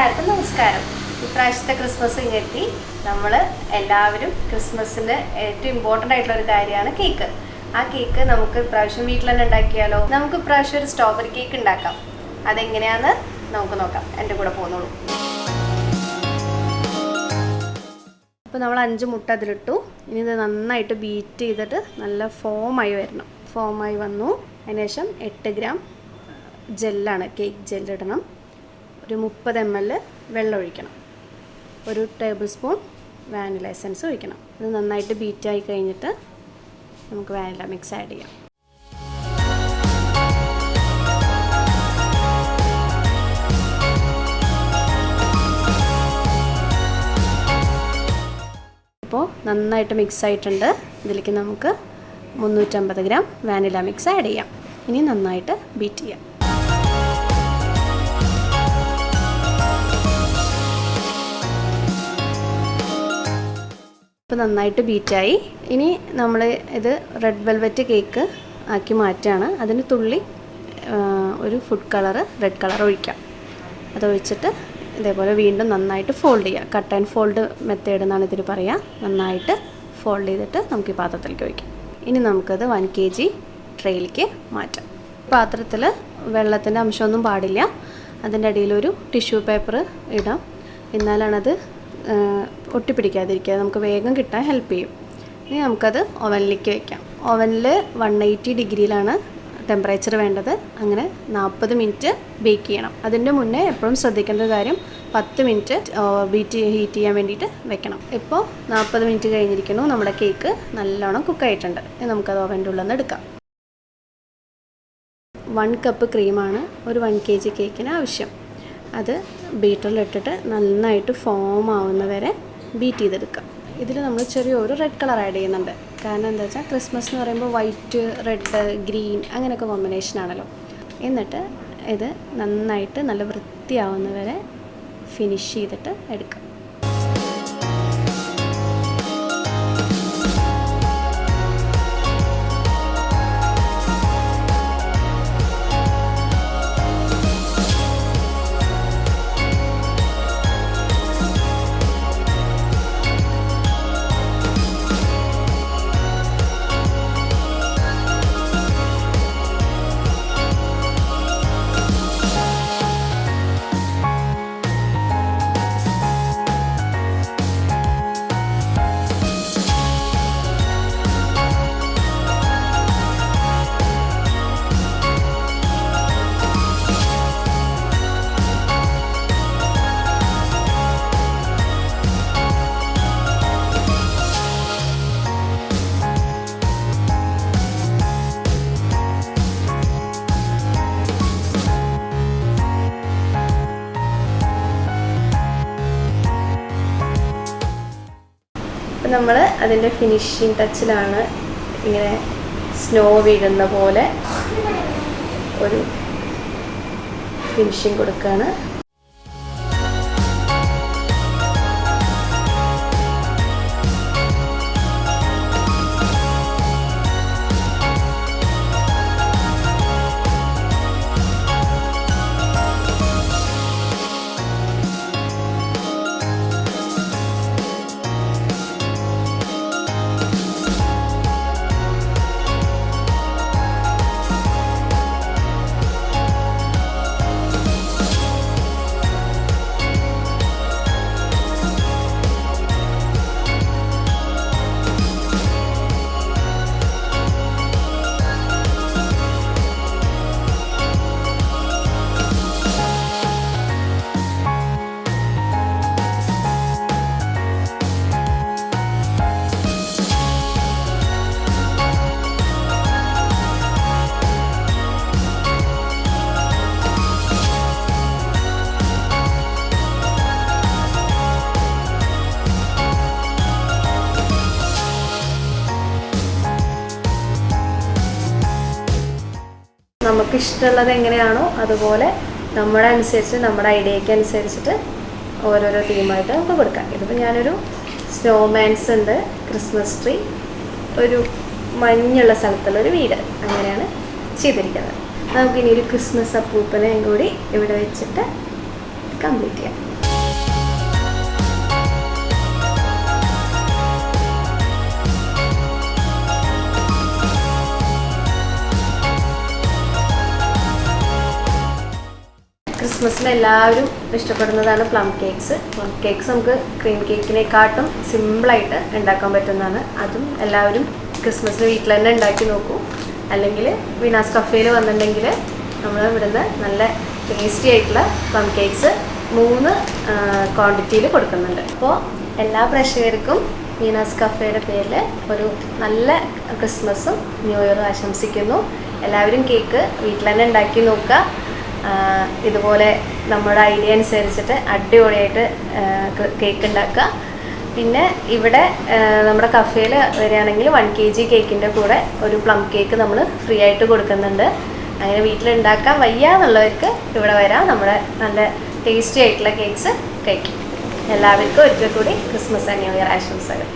എല്ലാവർക്കും നമസ്കാരം. ഇപ്രാവശ്യത്തെ ക്രിസ്മസ് ഇങ്ങെത്തി. നമ്മൾ എല്ലാവരും ക്രിസ്മസിൻ്റെ ഏറ്റവും ഇമ്പോർട്ടൻ്റ് ആയിട്ടുള്ള ഒരു കാര്യമാണ് കേക്ക്. ആ കേക്ക് നമുക്ക് ഇപ്രാവശ്യം വീട്ടിൽ തന്നെ ഉണ്ടാക്കിയാലോ? നമുക്ക് ഇപ്രാവശ്യം ഒരു സ്ട്രോബെറി കേക്ക് ഉണ്ടാക്കാം. അതെങ്ങനെയാണെന്ന് നമുക്ക് നോക്കാം. എൻ്റെ കൂടെ പോകുന്നുള്ളൂ. അപ്പോൾ നമ്മൾ 5 മുട്ട അതിലിട്ടു. ഇനി ഇത് നന്നായിട്ട് ബീറ്റ് ചെയ്തിട്ട് നല്ല ഫോമായി വരണം. ഫോമായി വന്നു. അതിനുശേഷം 8 ഗ്രാം ജെല്ലാണ്, കേക്ക് ജെല്ലിടണം. ഒരു 30 ml വെള്ളം ഒഴിക്കണം. ഒരു ടേബിൾ സ്പൂൺ വാനില എസൻസ് ഒഴിക്കണം. ഇത് നന്നായിട്ട് ബീറ്റായി കഴിഞ്ഞിട്ട് നമുക്ക് വാനില മിക്സ് ആഡ് ചെയ്യാം. ഇപ്പോൾ നന്നായിട്ട് മിക്സ് ആയിട്ടുണ്ട്. ഇതിലേക്ക് നമുക്ക് 350 ഗ്രാം വാനില മിക്സ് ആഡ് ചെയ്യാം. ഇനി നന്നായിട്ട് ബീറ്റ് ചെയ്യാം. ഇപ്പോൾ നന്നായിട്ട് ബീറ്റായി. ഇനി നമ്മൾ ഇത് റെഡ് വെൽവെറ്റ് കേക്ക് ആക്കി മാറ്റുകയാണ്. അതിന് തുള്ളി ഒരു ഫുഡ് കളർ, റെഡ് കളർ ഒഴിക്കാം. അതൊഴിച്ചിട്ട് ഇതേപോലെ വീണ്ടും നന്നായിട്ട് ഫോൾഡ് ചെയ്യുക. കട്ട് ആൻഡ് ഫോൾഡ് മെത്തേഡ് എന്നാണ് ഇതിന് പറയുക. നന്നായിട്ട് ഫോൾഡ് ചെയ്തിട്ട് നമുക്ക് ഈ പാത്രത്തിലേക്ക് ഒഴിക്കാം. ഇനി നമുക്കത് 1 kg ട്രേയിലേക്ക് മാറ്റാം. പാത്രത്തിൽ വെള്ളത്തിൻ്റെ അംശമൊന്നും പാടില്ല. അതിൻ്റെ അടിയിലൊരു ടിഷ്യൂ പേപ്പർ ഇടാം. എന്നാലാണത് ഒട്ടിപ്പിടിക്കാതിരിക്കുക. നമുക്ക് വേഗം കിട്ടാൻ ഹെൽപ്പ് ചെയ്യും. ഇനി നമുക്കത് ഓവനിലേക്ക് വയ്ക്കാം. ഓവനിൽ 180 ഡിഗ്രിയിലാണ് ടെമ്പറേച്ചർ വേണ്ടത്. അങ്ങനെ 40 മിനിറ്റ് ബേക്ക് ചെയ്യണം. അതിൻ്റെ മുന്നേ എപ്പോഴും ശ്രദ്ധിക്കേണ്ട കാര്യം 10 മിനിറ്റ് ഹീറ്റ് ചെയ്യാൻ വേണ്ടിയിട്ട് വെക്കണം. ഇപ്പോൾ 40 മിനിറ്റ് കഴിഞ്ഞിരിക്കുന്നു. നമ്മുടെ കേക്ക് നല്ലോണം കുക്കായിട്ടുണ്ട്. ഇനി നമുക്കത് ഓവൻ്റെ ഉള്ളിൽ നിന്ന് എടുക്കാം. 1 കപ്പ് ക്രീമാണ് ഒരു 1 kg കേക്കിന് ആവശ്യം. അത് ബീറ്ററിലിട്ടിട്ട് നന്നായിട്ട് ഫോം ആവുന്ന വരെ ബീറ്റ് ചെയ്തെടുക്കാം. ഇതിൽ നമ്മൾ ചെറിയൊരു റെഡ് കളർ ആഡ് ചെയ്യുന്നുണ്ട്. കാരണം എന്താ വെച്ചാൽ ക്രിസ്മസ് എന്ന് പറയുമ്പോൾ വൈറ്റ്, റെഡ്, ഗ്രീൻ അങ്ങനെയൊക്കെ കോമ്പിനേഷനാണല്ലോ. എന്നിട്ട് ഇത് നന്നായിട്ട് നല്ല വൃത്തിയാവുന്ന വരെ ഫിനിഷ് ചെയ്തിട്ട് എടുക്കാം. നമ്മൾ അതിൻ്റെ ഫിനിഷിങ് ടച്ചിലാണ് ഇങ്ങനെ സ്നോ വീഴുന്ന പോലെ ഒരു ഫിനിഷിങ് കൊടുക്കുകയാണ്. നമുക്കിഷ്ടമുള്ളത് എങ്ങനെയാണോ അതുപോലെ നമ്മുടെ അനുസരിച്ച്, നമ്മുടെ ഐഡിയയ്ക്ക് അനുസരിച്ചിട്ട് ഓരോരോ തീമായിട്ട് നമുക്ക് കൊടുക്കാം. ഇതിപ്പോൾ ഞാനൊരു സ്നോമാൻസ് ഉണ്ട്, ക്രിസ്മസ് ട്രീ, ഒരു മഞ്ഞുള്ള സ്ഥലത്തുള്ളൊരു വീട്, അങ്ങനെയാണ് ചെയ്തിരിക്കുന്നത്. നമുക്കിനി ഒരു ക്രിസ്മസ് അപ്പൂപ്പനെയും കൂടി ഇവിടെ വെച്ചിട്ട് കംപ്ലീറ്റ് ചെയ്യാം. ക്രിസ്മസിന് എല്ലാവരും ഇഷ്ടപ്പെടുന്നതാണ് പ്ലം കേക്ക്സ്. പ്ലം കേക്ക്സ് നമുക്ക് ക്രീം കേക്കിനെക്കാട്ടും സിമ്പിളായിട്ട് ഉണ്ടാക്കാൻ പറ്റുന്നതാണ്. അതും എല്ലാവരും ക്രിസ്മസിന് വീട്ടിൽ തന്നെ ഉണ്ടാക്കി നോക്കൂ. അല്ലെങ്കിൽ വീണാസ് കഫേയിൽ വന്നിട്ടുണ്ടെങ്കിൽ നമ്മൾ ഇവിടുന്ന് നല്ല ടേസ്റ്റി ആയിട്ടുള്ള പ്ലം കേക്ക്സ് 3 ക്വാണ്ടിറ്റിയിൽ കൊടുക്കുന്നുണ്ട്. അപ്പോൾ എല്ലാ പ്രേക്ഷകർക്കും വീണാസ് കഫേയുടെ പേരിൽ ഒരു നല്ല ക്രിസ്മസും ന്യൂ ഇയറും ആശംസിക്കുന്നു. എല്ലാവരും കേക്ക് വീട്ടിൽ തന്നെ ഉണ്ടാക്കി നോക്കുക. ഇതുപോലെ നമ്മുടെ ഐഡിയ അനുസരിച്ചിട്ട് അടിപൊളിയായിട്ട് കേക്ക് ഉണ്ടാക്കുക. പിന്നെ ഇവിടെ നമ്മുടെ കഫേയിൽ വരികയാണെങ്കിൽ 1 kg കേക്കിൻ്റെ കൂടെ ഒരു പ്ലം കേക്ക് നമ്മൾ ഫ്രീ ആയിട്ട് കൊടുക്കുന്നുണ്ട്. അങ്ങനെ വീട്ടിലുണ്ടാക്കാൻ വയ്യ എന്നുള്ളവർക്ക് ഇവിടെ വരാം. നമ്മുടെ നല്ല ടേസ്റ്റി ആയിട്ടുള്ള കേക്ക്സ് കഴിക്കും. എല്ലാവർക്കും ഒരിക്കൽ കൂടി ക്രിസ്മസ് ആൻഡ് ന്യൂ ഇയർ ആശംസകൾ.